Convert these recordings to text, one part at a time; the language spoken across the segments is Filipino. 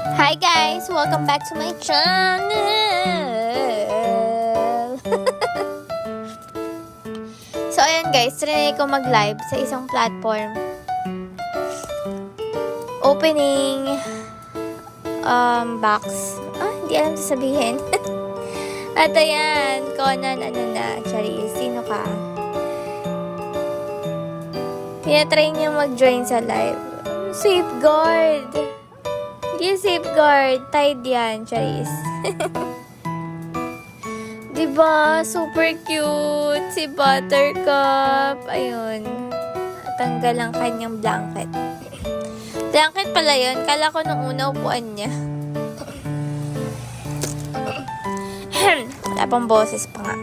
Hi guys! Welcome back to my channel! So ayan guys, trinay ko mag-live sa isang platform. Opening box. Hindi alam sasabihin. At ayan, Conan, Charis, sino ka? Tinatry niya mag-join sa live. Safeguard! Hindi safeguard. Tied yan, Charis. Diba? Super cute. Si Buttercup. Ayun. Tanggal ang kanyang blanket. Blanket pala yun. Kala ko nung una upuan niya. Wala pang boses pa nga.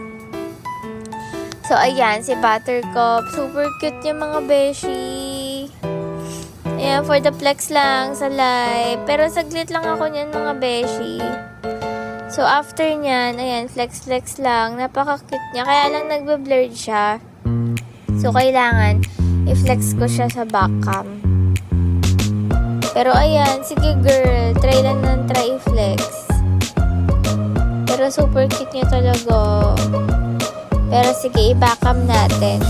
So, ayan. Si Buttercup. Super cute yung mga beshi. Ayan, for the flex lang sa live. Pero saglit lang ako niyan, mga beshi. So, after nyan, ayan, flex lang. Napaka-cute niya. Kaya lang nagbe-blurred siya. So, kailangan i-flex ko siya sa back cam. Pero, ayan, sige girl. Try lang ng try i-flex. Pero, super cute niya talaga. Pero, sige, i-back cam natin.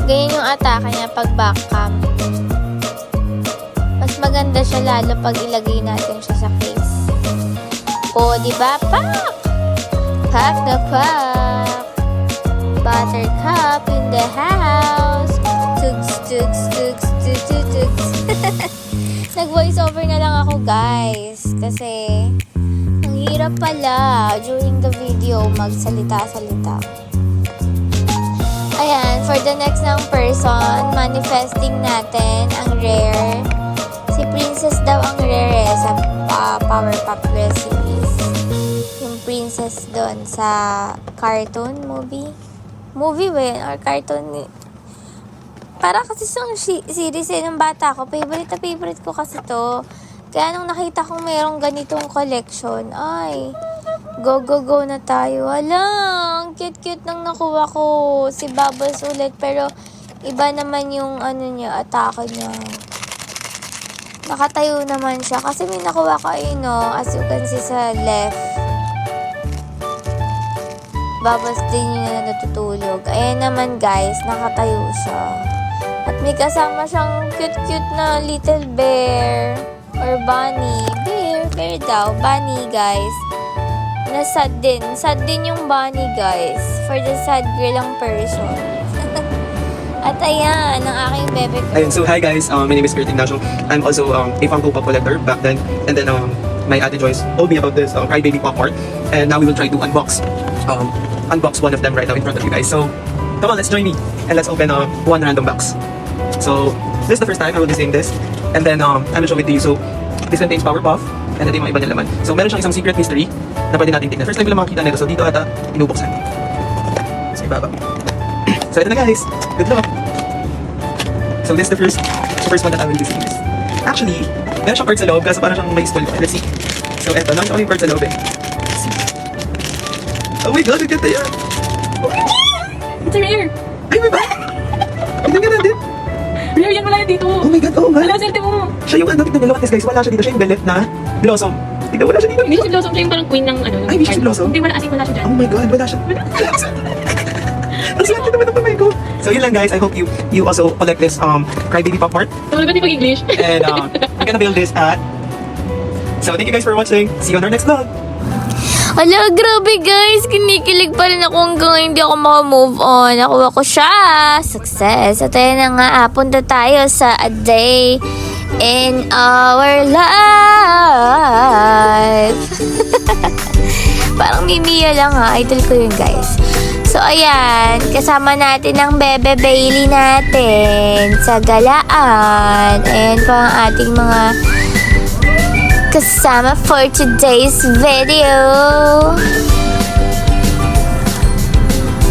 Ganyan yung atake niya pag back cam. Mas maganda siya lalo pag ilagay natin siya sa case. O, diba? Pak! Pak na pak! Buttercup in the house! Tugs. Nag-voice over na lang ako, guys. Kasi, ang hirap pala during the video magsalita-salita. Ayan, for the next ng person, manifesting natin ang rare. Si Princess daw ang rare sa Powerpuff Girls series. Yung princess doon sa cartoon movie. Movie ba yun? Or cartoon? Para kasi sa series ng bata ko. Favorite ko kasi to. Kaya nung nakita kong mayroong ganitong collection, ay, go na tayo. Alang, cute nang nakuha ko. Si Bubbles ulit. Pero, iba naman yung niya, atake niya. Nakatayo naman siya. Kasi may nakuha ko as you can see sa left. Bubbles din yun na natutulog. Ayan naman guys, nakatayo siya. At may kasama siyang cute na little bear. Or bunny. Bear daw. Bunny guys. Na sad din. Sad din yung bunny, guys. For the sad girl ang person. At ayan, ang aking bebe ko. Ayun, so hi guys, my name is Kurt Ignacio. I'm also a Funko Pop collector back then. And then my ate Joyce told me about this Crybaby Pop Art. And now we will try to unbox one of them right now in front of you guys. So, come on, let's join me. And let's open one random box. So, this is the first time I will be seeing this. And then, I will show it to you. So, this contains Powerpuff. And ito yung mga iba niya laman. So, meron siyang isang secret mystery na pwede natin tingnan. First time ko lang makakita nito. So, dito ata, inubuksan. Sa ibaba. So, ito na guys. Good luck. So, this is the first one that I will be seeing this. Actually, meron siyang part sa loob kasi parang siyang may spoil. Let's see. So, ito. Meron siyang part sa loob eh. Let's see. Oh my God, ang ganda yan. It's rare. Ay, may ba? Tignan ka natin. Rare yan, wala yan dito. Oh my God, oo nga. Wala, swerte mo. Siya yung tignan nyo. Guys, wala siya dito. Siya yung galit na blossom. Tignan, wala siya dito. Hindi siya si Blossom, siya yung parang queen ng Ay, hindi siya si Blossom? Hindi, wala wala siya dyan. Oh my God, wala siya. Ang swerte naman ang pamay ko. So yun lang guys, I hope you also collect this Crybaby Pop Art. Wala ba di pag-English? And we're gonna build this at... So thank you guys for watching. See you on our next vlog. Ala, grabe guys. Kinikilig pa rin ako hanggang hindi ako makamove on. Nakuha ko siya. Success. At ayan na nga, punta tayo sa a day in our life. Parang Mimiya lang ha. Idol ko yun guys. So ayan, kasama natin ang Bebe Bailey natin sa galaan. Ayan pa ang ating mga kasama for today's video.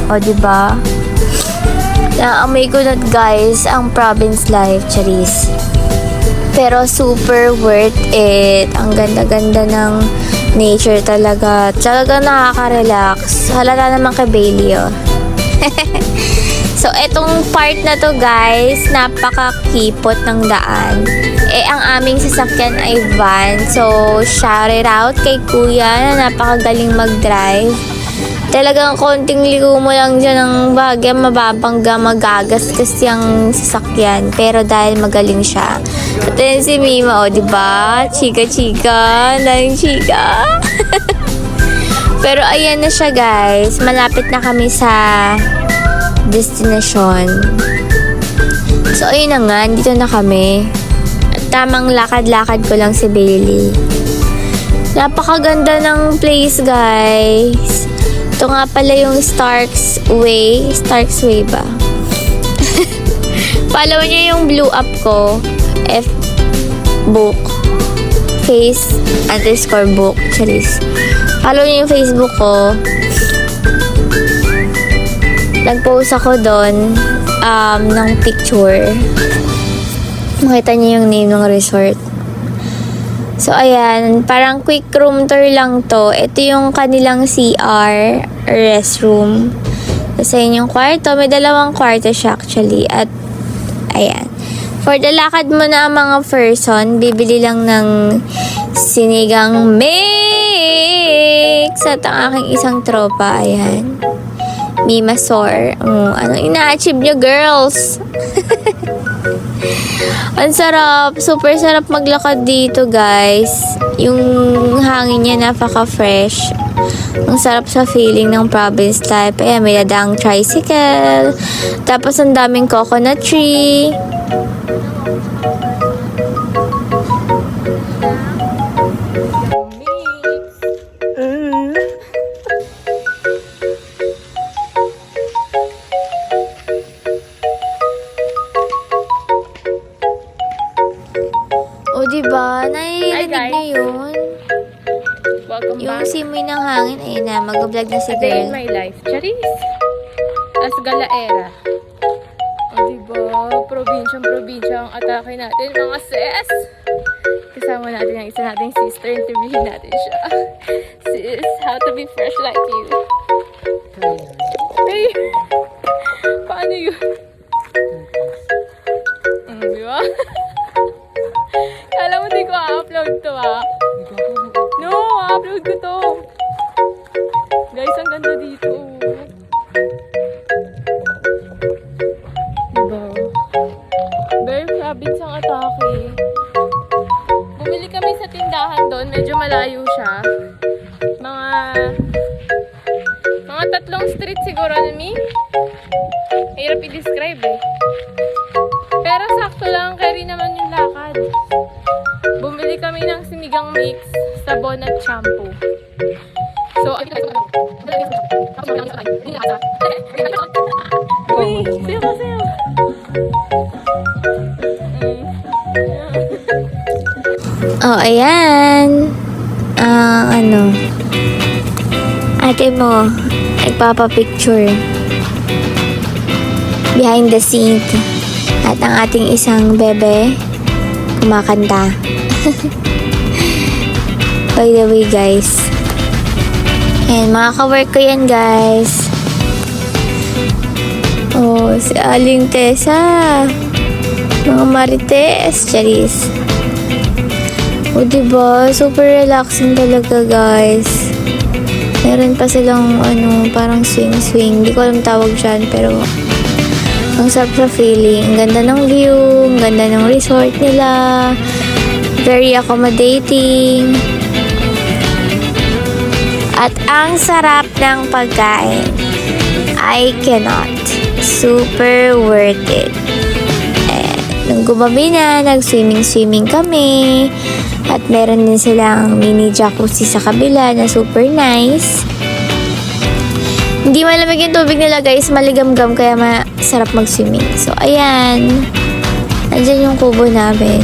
O, diba? Naamoy ko na guys ang province life, Charis. Pero super worth it. Ang ganda-ganda ng nature talaga. Talaga nakaka-relax. Halata naman kay Bailey, oh. So, etong part na to guys, napaka-kipot ng daan. Eh, ang aming sasakyan ay van. So, shout it out kay kuya na napakagaling mag-drive. Talagang konting ligo mo lang dyan ng bagay, mababangga, magagasgas yung sasakyan. Pero dahil magaling siya. At yun si Mima, diba? Chika-chika, daling chika. Pero ayan na siya, guys. Malapit na kami sa destination. So, ayun na nga, dito na kami. At tamang lakad-lakad ko lang si Bailey. Napakaganda ng place, guys. Ito nga pala yung Starks Way. Starks Way ba? Follow niyo yung blue up ko. Book. Face_book. Charis. Follow niyo yung Facebook ko. Nag-post ako doon ng picture. Makita niyo yung name ng resort. So, ayan. Parang quick room tour lang to. Ito yung kanilang CR, restroom. Tapos, ayan yung kwarto. May 2 kwarto siya actually. At, ayan. For the lakad mo na mga person, bibili lang ng sinigang mix. At ang aking isang tropa, ayan. Mima Sor. Anong ina-achieve nyo, girls? Ang sarap. Super sarap maglakad dito, guys. Yung hangin niya napaka-fresh. Ang sarap sa feeling ng province life. Ayan, may dadaang tricycle. Tapos, ang daming coconut tree. O, diba? Naiinig niyo yun? Welcome Yung back. simoy ng hangin, ayun na, mag-vlog na si A day in girl. my life. Charis. As Galaera. O diba? Probinsya ang atake natin, mga sis. Kasama natin ang isa nating sister. Interviewin natin siya. Sis, how to be fresh like you. Hey! Paano yun? Diba? Kala mo di ko upload to No, upload ko to. Guys, ang ganda dito. Diba? Very province ang atake. Bumili kami sa tindahan doon. Medyo malayo siya. Mga 3 street siguro na hirap i-describe eh. Pero sakto lang, carry naman yung lakad. Bumili kami ng sinigang mix, sabon at shampoo. So, uy, sayo. Oh, ayan. Ate mo, nagpapapicture. Behind the scene. At ang ating isang bebe, kumakanta. By the way, guys. And mga ka-work ko yan, guys. Oh, si Aling Tessa. Mga Marites. Charis. O, diba? Super relaxing talaga, guys. Meron pa silang, parang swing-swing. Hindi ko alam tawag dyan, pero ang sarap sa feeling. Ang ganda ng view. Ang ganda ng resort nila. Very accommodating. At ang sarap ng pagkain. I cannot. Super worth it. Nung gumabi na, nag-swimming kami. At meron din silang mini jacuzzi sa kabila na super nice. Hindi malamig yung tubig nila, guys. Maligamgam kaya masarap mag-swimming. So, ayan. Andyan yung kubo namin.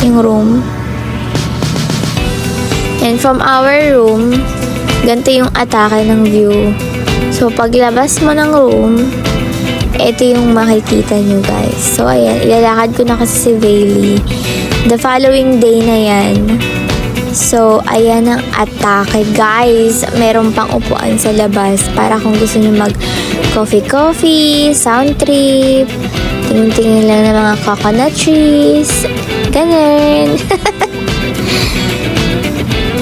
Yung room. And from our room, ganito yung atake ng view. So, paglabas mo ng room, ito yung makikita nyo, guys. So, ayan. Ilalakad ko na kasi si Bailey. The following day na yan. So, ayan ang atake, guys. Meron pang upuan sa labas para kung gusto nyo mag-coffee, sound trip, tingin-tingin lang ng mga coconut trees. Ganun.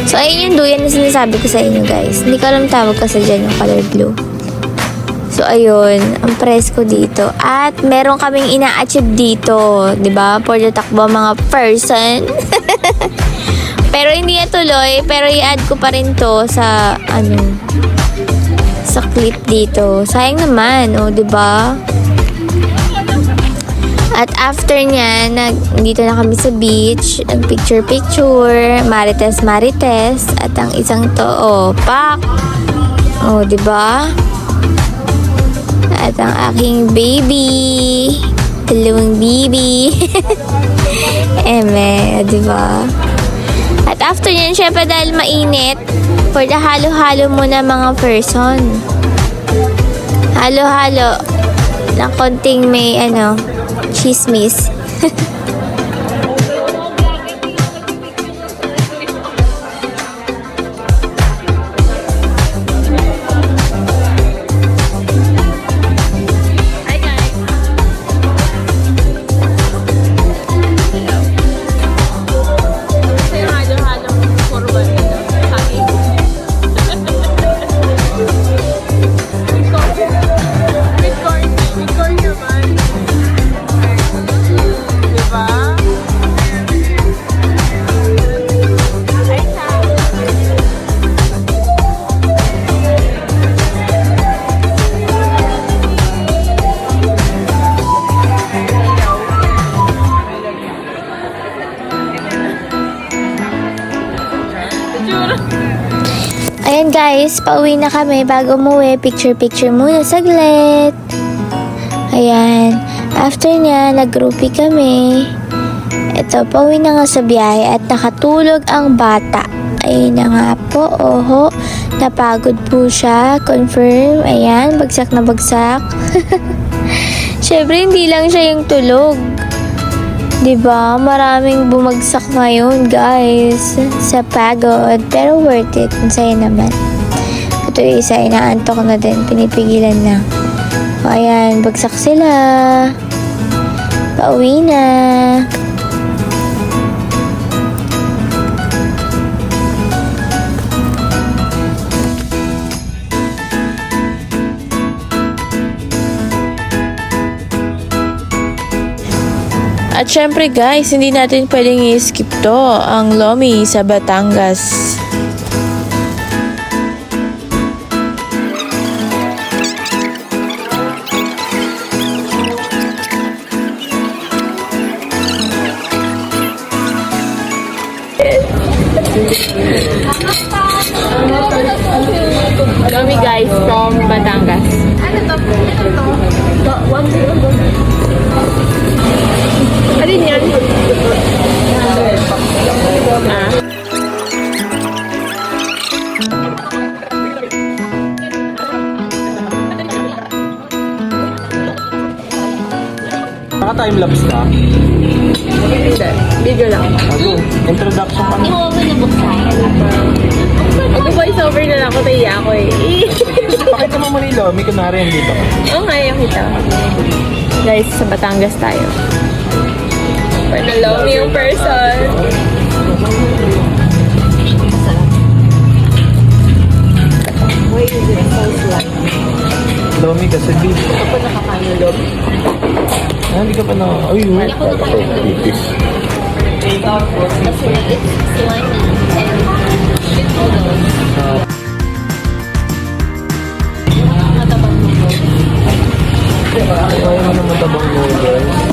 So, ayun yung duyan na sinasabi ko sa inyo, guys. Hindi ko alam tawag kasi dyan yung color blue. So, ayun. Ang presko dito. At meron kaming ina-achieve dito. 'Di ba? For the takbo mga person. Pero hindi na tuloy. Pero i-add ko pa rin to sa, sa clip dito. Sayang naman, oh, 'di ba? At after niya, dito na kami sa beach. Ang picture-picture. Marites. At ang isang to, oh, pak. Oh, 'di ba? At ang aking baby. Dalawang baby. Eme, di ba? At after nyan, syempre dahil mainit, for the halo-halo muna mga person. Halo-halo. Ng konting may, chismis. Ayan guys, pauwi na kami. Bago umuwi, picture-picture muna saglit. Ayan. After niya, nag-groupie kami. Ito, pauwi na nga sa biyahe at nakatulog ang bata. Ayun na nga po, oho. Napagod po siya. Confirm. Ayan, bagsak na bagsak. Syempre, hindi lang siya yung tulog. Diba? Maraming bumagsak ngayon, guys. Sa pagod. Pero worth it. Ang saya naman. Ito yung isa, inaantok na din. Pinipigilan na. O, ayan. Bagsak sila. Pauwi na. At syempre guys, hindi natin pwedeng i-skip to, ang Lomi sa Batangas. Lomi guys from Batangas. Alin yan? Naka-timelapse ka? Hindi. Video lang. Ano? Introduction pa. Hindi mo ba nabuksan? Mag-voice over na lang ako, tayo ako eh. Pakita mo muli, Lomi, kunwari dito ka. Oo nga, yung kita. Guys, sa Batangas tayo. For the Lomi yung person. Why is it so slimy? Lomi kasi beef. Hindi ko pa nakakain ng lomi. Hindi ka pa na... Ay, Hindi ako nakakain ng lomi. Kasi it's slimy and with noodles. Matabang noodles. Ayaw mo na matabang noodles.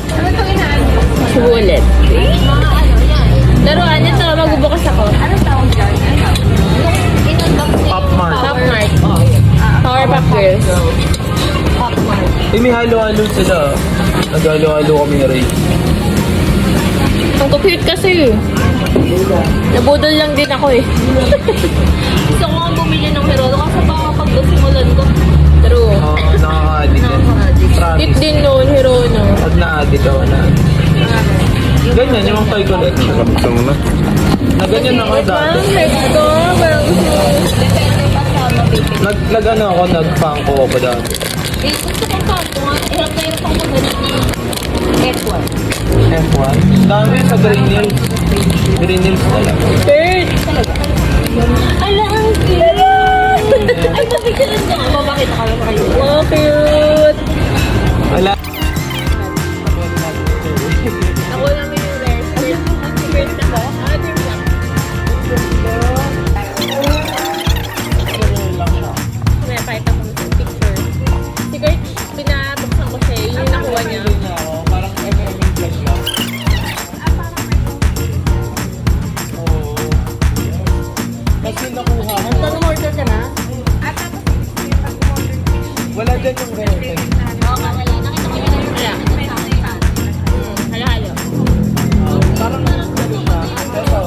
Sulit. Mga yan. Laruan ito, magbubukas ako. Ano tawag dyan? In-unbox niya Pop Mart. Pop Mart. Power Pop Girls. Pop Mart. May halo-halo sila. Nag-halo-halo kami ni Ray. Ang cute kasi. Nabudol lang din ako eh. Gusto ko nga bumili ng Herolo kasi baka pag simulan ko. True. Nakaka-addict yan. Cute Promise. din noon, Hirono. Pag na-addict ako na. Ganyan, yung toy collection. Gusto mo na? Na ganyan ako dati. Let's go. Parang Depende pa sa mabibili. Nag-ano ako, nag-funko ako dati. Gusto kong pampo nga. Hirap na hirap ako mag-ganit ng F1. F1. Dami sa Green Hills. Green Hills talaga. Third! Ala, ang cute! Ay, mabigyan ka. Mabakit ka lang kayo. Oh, cute! Wala. Ako naman yung rare. Third na ba? Ah, third na. May pakita ko sa picture. Si Kurt, pinabuksan ko siya. Yun yung nakuha niya. Parang MMM plus lang. Oo. Kasi nakuha ko. Tanong order ka na? Wala dyan yung rare. Oo, wala. Nakita ko yun yung rare. Halo-halo. Parang mystery siya. Ito,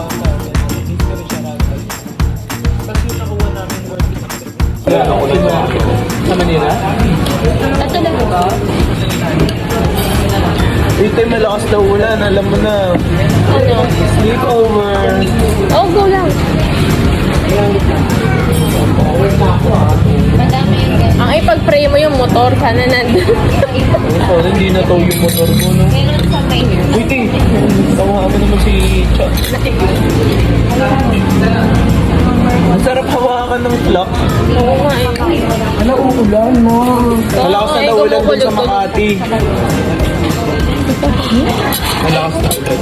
mystery siya natin. Kasi yung nakuha namin worth sa Manila? Ito lang ba? Dito yung malakas na ulan, alam mo na. Ano? Sleepover. Oh, go lang. Ang ipag-pray mo yung motor, sana nandun. Oh, hindi na to yung motor ko, no? Wait, eh. Nakuha mo naman si Chuck. Ang sarap hawakan ng clock. Oo nga eh. Ano, uulan mo? Malakas na Oo, na ulan dun sa kumukulog-kulog. Makati. Malakas na ulan.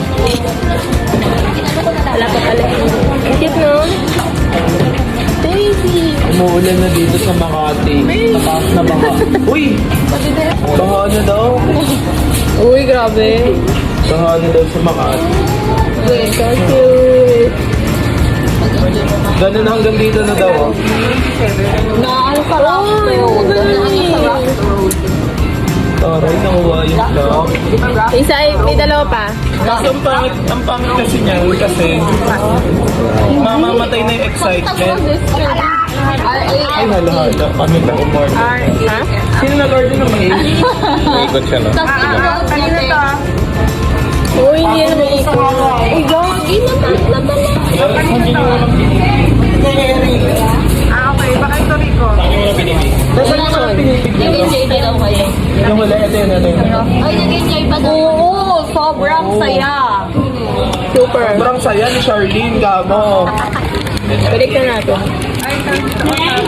Wala pa pala. Ang cute, no? Daisy! Umuulan na dito sa Makati. Mataas na baka. Uy! Baha na daw. Uy, grabe. Baha na daw sa Makati. Uy, so cute. Ganun hanggang dito na daw, oh. Naano sa rock road. Naano sa rock road. Taray, nakuha yung clock. Isa, may dalawa pa. Kaso ang pangit kasi niya, kasi mamamatay na yung excitement. Ay, hala-hala. Kami na umorder. Ha? Sino nag-order ng mail? Ikot siya, no? Uy, hindi yan naman ito. Uy, gagi naman. Hindi nyo walang Okay, baka ito Rico. Nasaan nyo walang pinipig dito? Nag-enjoy din ako kayo. Yung wala, ito yun, ito yun. Ay, nag-enjoy pa daw. Oo, sobrang saya. Super. Sobrang saya ni Charlene, kamo. Balik na natin.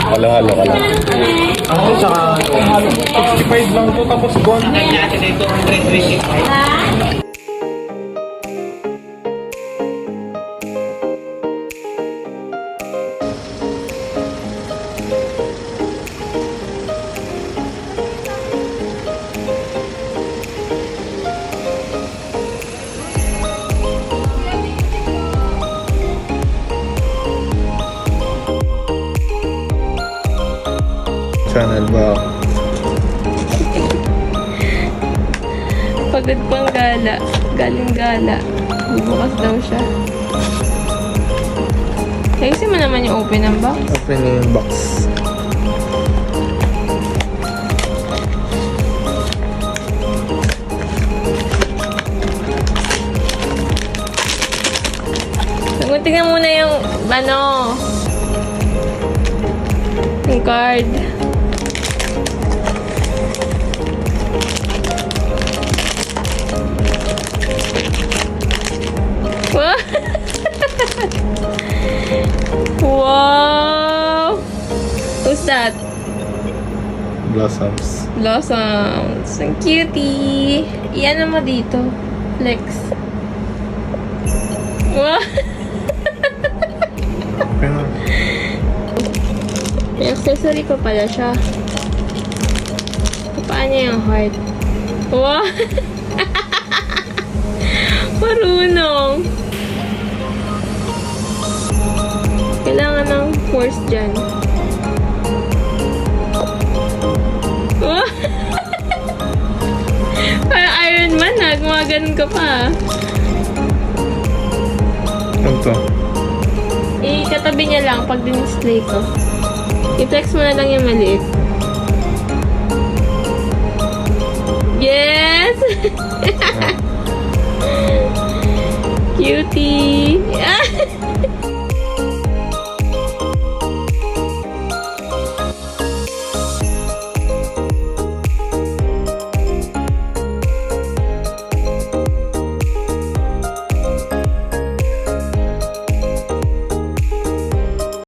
Halo-halo ka lang. Ako, saka 65 lang to, tapos gone. Channel ba? Pagod pang gala. Galing gala. Bubukas daw siya. Kasi mo naman yung open ng box. Open na yung box. Tingnan muna yung, ano, yung card. Wow! Wow! Who's that? Blossoms. Blossoms. Ang cutie. Iyan mo dito. Flex. Wow! May accessory pa pala siya. Paano yung heart? Wow! Marunong! Kailangan ng force dyan. Wow! Parang Iron Man ha. Gumaganon ka pa. Ano to? Katabi niya lang pag din-display ko. I-flex mo na lang yung maliit. Yes! Cutie!